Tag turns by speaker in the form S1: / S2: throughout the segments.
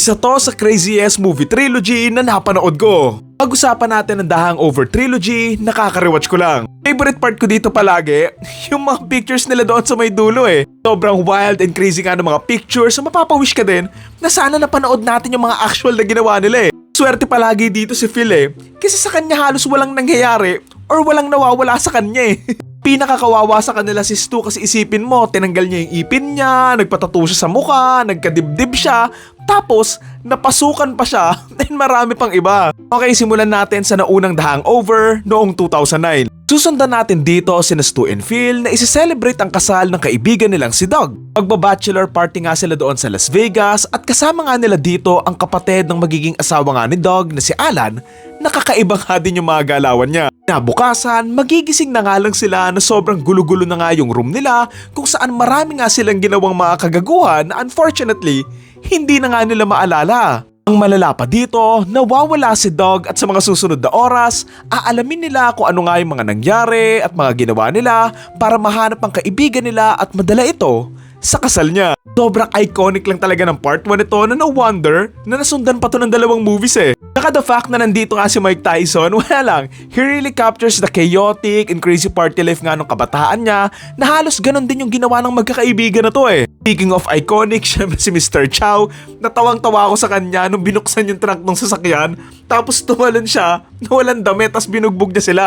S1: Isa to sa craziest movie trilogy na napanood ko. Pag-usapan natin ang The Hangover Trilogy, nakaka-rewatch ko lang. Favorite part ko dito palagi, yung mga pictures nila doon sa may dulo eh. Sobrang wild and crazy nga ng mga pictures, so mapapawish ka din na sana napanood natin yung mga actual na ginawa nila eh. Swerte palagi dito si Phil eh, kasi sa kanya halos walang nangyayari or walang nawawala sa kanya eh. Pinakakawawa sa kanila si Stu kasi isipin mo, tinanggal niya yung ipin niya, nagpatato siya sa mukha, nagkadibdib siya, tapos napasukan pa siya and marami pang iba. Okay, simulan natin sa naunang The Hangover noong 2009. Susundan natin dito si Stu and Phil na isi-celebrate ang kasal ng kaibigan nilang si Doug. Magba-bachelor party nga sila doon sa Las Vegas at kasama nga nila dito ang kapatid ng magiging asawa nga ni Doug na si Alan. Nakakaiba nga din yung mga galawan niya. Nabukasan, magigising na nga lang sila na sobrang gulo-gulo na nga yung room nila kung saan marami nga silang ginawang mga kagaguhan na unfortunately, hindi na nga nila maalala. Ang malala pa dito, nawawala si Doug at sa mga susunod na oras, aalamin nila kung ano nga yung mga nangyari at mga ginawa nila para mahanap ang kaibigan nila at madala ito sa kasal niya. Sobrang iconic lang talaga ng part 1 ito na no wonder na nasundan pa to ng dalawang movies eh. Saka the fact na nandito nga si Mike Tyson, wala lang, he really captures the chaotic and crazy party life nga nung kabataan niya na halos ganun din yung ginawa ng magkakaibigan na to eh. Speaking of iconic, syempre si Mr. Chow, natawang-tawa ako sa kanya nung binuksan yung trunk ng sasakyan tapos tumalon siya, nawalan damit tapos binugbog niya sila.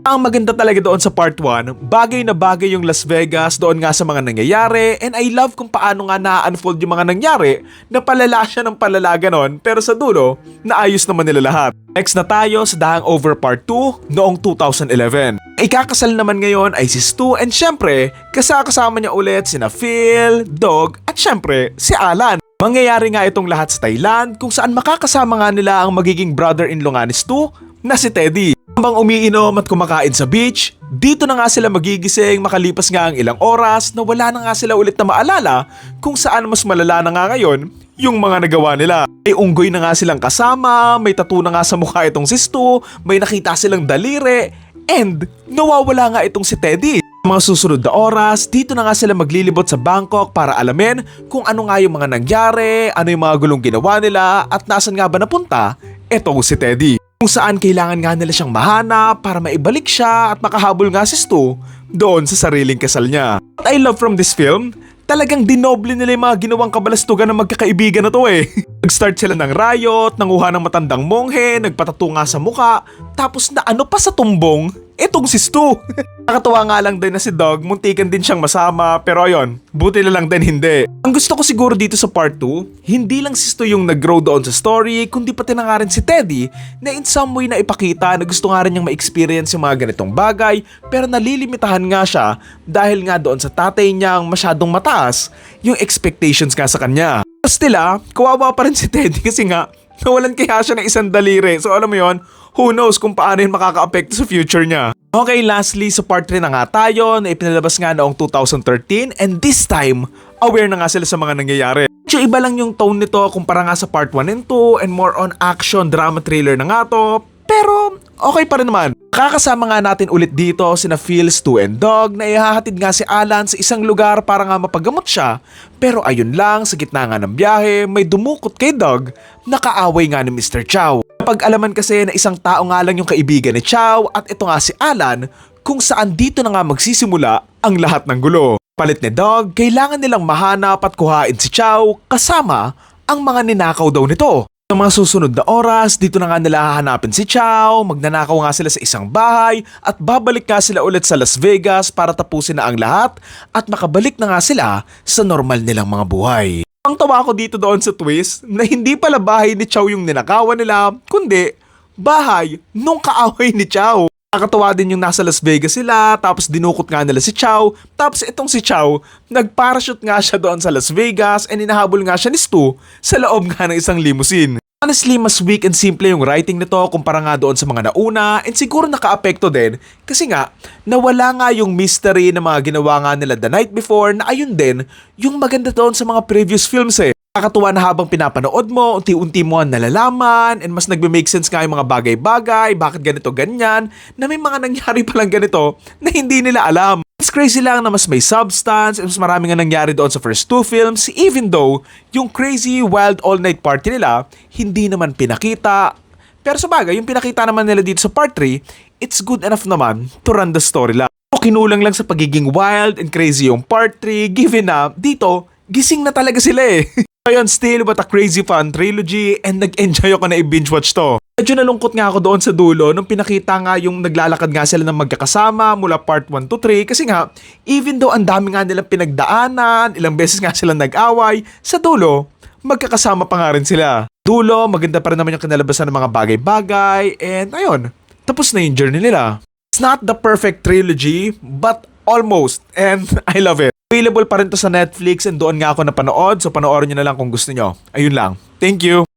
S1: Ang maganda talaga doon sa part 1, bagay na bagay yung Las Vegas doon nga sa mga nangyayari and I love kung paano nga na-unfold yung mga nangyari na palala siya ng palala ganon pero sa dulo, naayos naman nila lahat. Next na tayo sa The Hangover Part 2 noong 2011. Ikakasal naman ngayon ay si Stu and syempre, kasama niya ulit sina Phil, Doug at syempre si Alan. Mangyayari nga itong lahat sa Thailand kung saan makakasama nga nila ang magiging brother-in-law nga ni Stu na si Teddy. Habang umiinom at kumakain sa beach, dito na nga sila magigising makalipas nga ang ilang oras na wala na nga sila ulit na maalala kung saan mas malala na nga ngayon yung mga nagawa nila. May unggoy na nga silang kasama, may tattoo na nga sa mukha itong si Stu, may nakita silang daliri, and nawawala nga itong si Teddy. Mga susunod na oras, dito na nga sila maglilibot sa Bangkok para alamin kung ano nga yung mga nangyari, ano yung mga gulong ginawa nila at nasan nga ba napunta etong si Teddy. Kung saan kailangan nga nila siyang mahanap para maibalik siya at makahabol nga si Stu doon sa sariling kasal niya. What I love from this film, talagang dinoble nila yung mga ginawang kabalastugan ng magkakaibigan na to eh. Nag-start sila ng riot, nanguha ng matandang monghe, nagpatato nga sa muka, tapos na ano pa sa tumbong, etong si Stu. Nakatawa nga lang din na si Doug, muntikan din siyang masama, pero ayun, buti na lang din hindi. Ang gusto ko siguro dito sa part 2, hindi lang si Stu yung nag-grow doon sa story, kundi pati na nga rin si Teddy na in some way na ipakita na gusto nga rin niyang ma-experience yung mga ganitong bagay, pero nalilimitahan nga siya dahil nga doon sa tatay niyang masyadong mataas yung expectations nga sa kanya. Still kawawa pa rin si Teddy kasi nga nawalan kaya siya ng isang daliri. So alam mo yon, who knows kung paano yun makaka-apekto sa future niya. Okay, lastly sa part 3 na nga tayo na ipinalabas nga noong 2013 and this time, aware na nga sila sa mga nangyayari. So iba lang yung tone nito kumpara nga sa part 1 and 2 and more on action drama thriller na nga to. Pero okay pa rin naman. Kakasama nga natin ulit dito sina Phil, Stu and Doug na ihahatid nga si Alan sa isang lugar para nga mapagamot siya. Pero ayun lang, sa gitna nga ng biyahe, may dumukot kay Doug na kaaway nga ni Mr. Chow. Napag-alaman kasi na isang tao nga lang yung kaibigan ni Chow at ito nga si Alan kung saan dito na nga magsisimula ang lahat ng gulo. Palit ni Doug, kailangan nilang mahanap at kuhain si Chow kasama ang mga ninakaw daw nito. Sa mga susunod na oras, dito na nga nila hahanapin si Chow, magnanakaw nga sila sa isang bahay at babalik nga sila ulit sa Las Vegas para tapusin na ang lahat at makabalik na nga sila sa normal nilang mga buhay. Ang tawa ko dito doon sa twist na hindi pala bahay ni Chow yung ninakawan nila, kundi bahay nung kaaway ni Chow. Nakakatawa din yung nasa Las Vegas sila, tapos dinukot nga nila si Chow, tapos itong si Chow, nagparachute nga siya doon sa Las Vegas and inahabol nga siya ni Stu sa loob nga ng isang limousine. Honestly, mas weak and simple yung writing nito kumpara nga doon sa mga nauna and siguro naka-apekto din kasi nga nawala nga yung mystery na mga ginawa nga nila the night before na ayun din yung maganda doon sa mga previous films eh. Nakakatuwa na habang pinapanood mo, unti-unti mo ang nalalaman and mas nagbe-make sense nga yung mga bagay-bagay, bakit ganito ganyan, na may mga nangyari palang ganito na hindi nila alam. It's crazy lang na mas may substance and mas marami nga nangyari doon sa first two films even though yung crazy wild all night party nila hindi naman pinakita. Pero sa bagay, yung pinakita naman nila dito sa part 3, it's good enough naman to run the story lang. Kinulang lang sa pagiging wild and crazy yung part 3 given na dito, gising na talaga sila eh. Ayun, still what a crazy fun trilogy and nag-enjoy ako na i-binge watch to. Medyo nalungkot nga ako doon sa dulo nung pinakita nga yung naglalakad nga sila ng magkakasama mula part 1 to 3 kasi nga even though ang dami nga nilang pinagdaanan, ilang beses nga silang nag-away, sa dulo, magkakasama pa nga rin sila. Dulo, maganda pa rin naman yung kinalabasan ng mga bagay-bagay and ayun, tapos na yung journey nila. It's not the perfect trilogy but almost and I love it. Available pa rin to sa Netflix and doon nga ako napanood so panoorin nyo na lang kung gusto nyo. Ayun lang. Thank you!